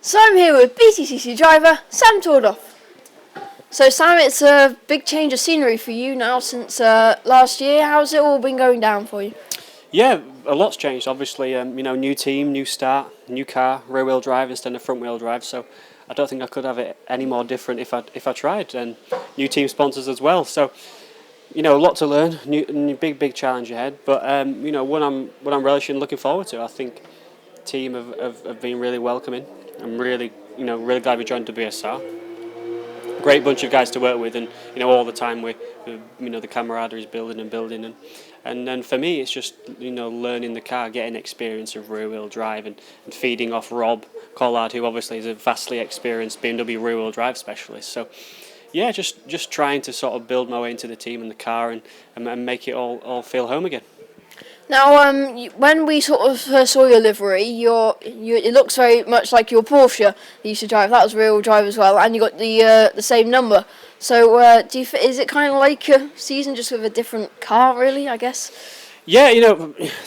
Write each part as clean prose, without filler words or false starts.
So I'm here with BTCC driver Sam Tordoff. So Sam, it's a big change of scenery for you now since last year. How's it all been going down for you? Yeah, a lot's changed. Obviously, new team, new start, new car, rear wheel drive instead of front wheel drive. So I don't think I could have it any more different if I tried. And new team sponsors as well. So a lot to learn. New big challenge ahead. But what I'm relishing, looking forward to. I think the team have been really welcoming. I'm really glad we joined WSR. Great bunch of guys to work with, and all the time we the camaraderie is building, and then for me it's just learning the car, getting experience of rear wheel drive, and feeding off Robb Holland, who obviously is a vastly experienced BMW rear wheel drive specialist. So yeah, just trying to sort of build my way into the team and the car, and make it all feel home again. Now, when we sort of saw your livery, it looks very much like your Porsche you used to drive. That was rear wheel drive as well, and you got the same number. So, is it kind of like a season just with a different car, really? I guess. Yeah,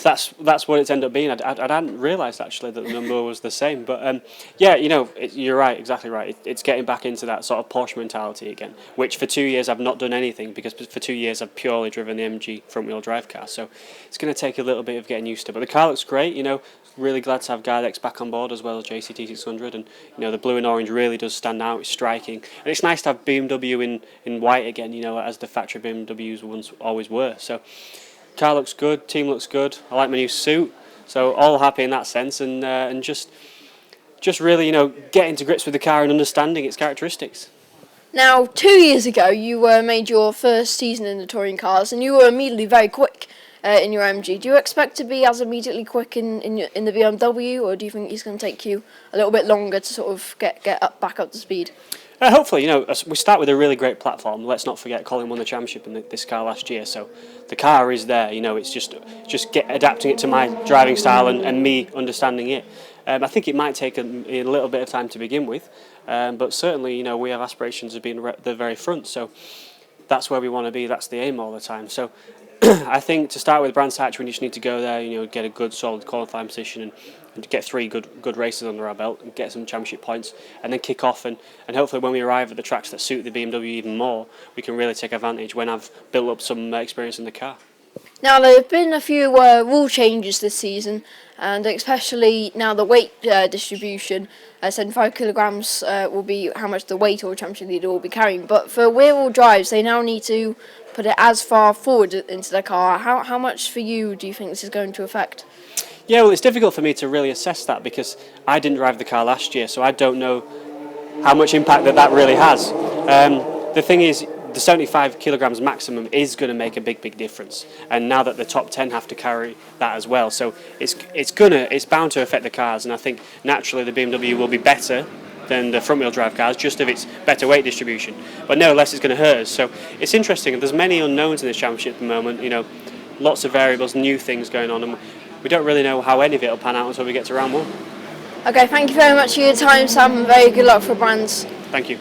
that's what it's ended up being. I hadn't realised actually that the number was the same, but you're right, exactly right. It's getting back into that sort of Porsche mentality again, which for 2 years I've not done anything, because for 2 years I've purely driven the MG front wheel drive car. So it's going to take a little bit of getting used to. But the car looks great. Really glad to have Gardex back on board, as well as JCT600, and the blue and orange really does stand out. It's striking, and it's nice to have BMW in white again. As the factory BMWs once always were. So. Car looks good, team looks good. I like my new suit, so all happy in that sense, and just really getting to grips with the car and understanding its characteristics. Now, 2 years ago, you made your first season in the touring cars, and you were immediately very quick in your MG. Do you expect to be as immediately quick in the BMW, or do you think it's going to take you a little bit longer to sort of get back up to speed? Hopefully, we start with a really great platform. Let's not forget Colin won the championship in this car last year, so the car is there. It's just adapting it to my driving style and me understanding it. I think it might take a little bit of time to begin with, but certainly, we have aspirations of being the very front, so that's where we want to be. That's the aim all the time. So I think to start with Brands Hatch, we just need to go there, get a good solid qualifying position and get 3 good races under our belt and get some championship points, and then kick off, and hopefully when we arrive at the tracks that suit the BMW even more, we can really take advantage when I've built up some experience in the car. Now, there have been a few rule changes this season, and especially now the weight distribution. 75 kilograms will be how much the weight or championship leader will be carrying. But for rear-wheel drives, they now need to put it as far forward into the car. How much for you do you think this is going to affect? Yeah, well, it's difficult for me to really assess that, because I didn't drive the car last year, so I don't know how much impact that really has. The thing is, the 75 kilograms maximum is going to make a big difference, and now that the top 10 have to carry that as well, so it's bound to affect the cars, and I think naturally the BMW will be better than the front wheel drive cars, just of its better weight distribution, but no less it's going to hurt us. So it's interesting. There's many unknowns in this championship at the moment. Lots of variables, new things going on, and we don't really know how any of it will pan out until we get to round 1. Okay, thank you very much for your time, Sam, and very good luck for Brands. Thank you.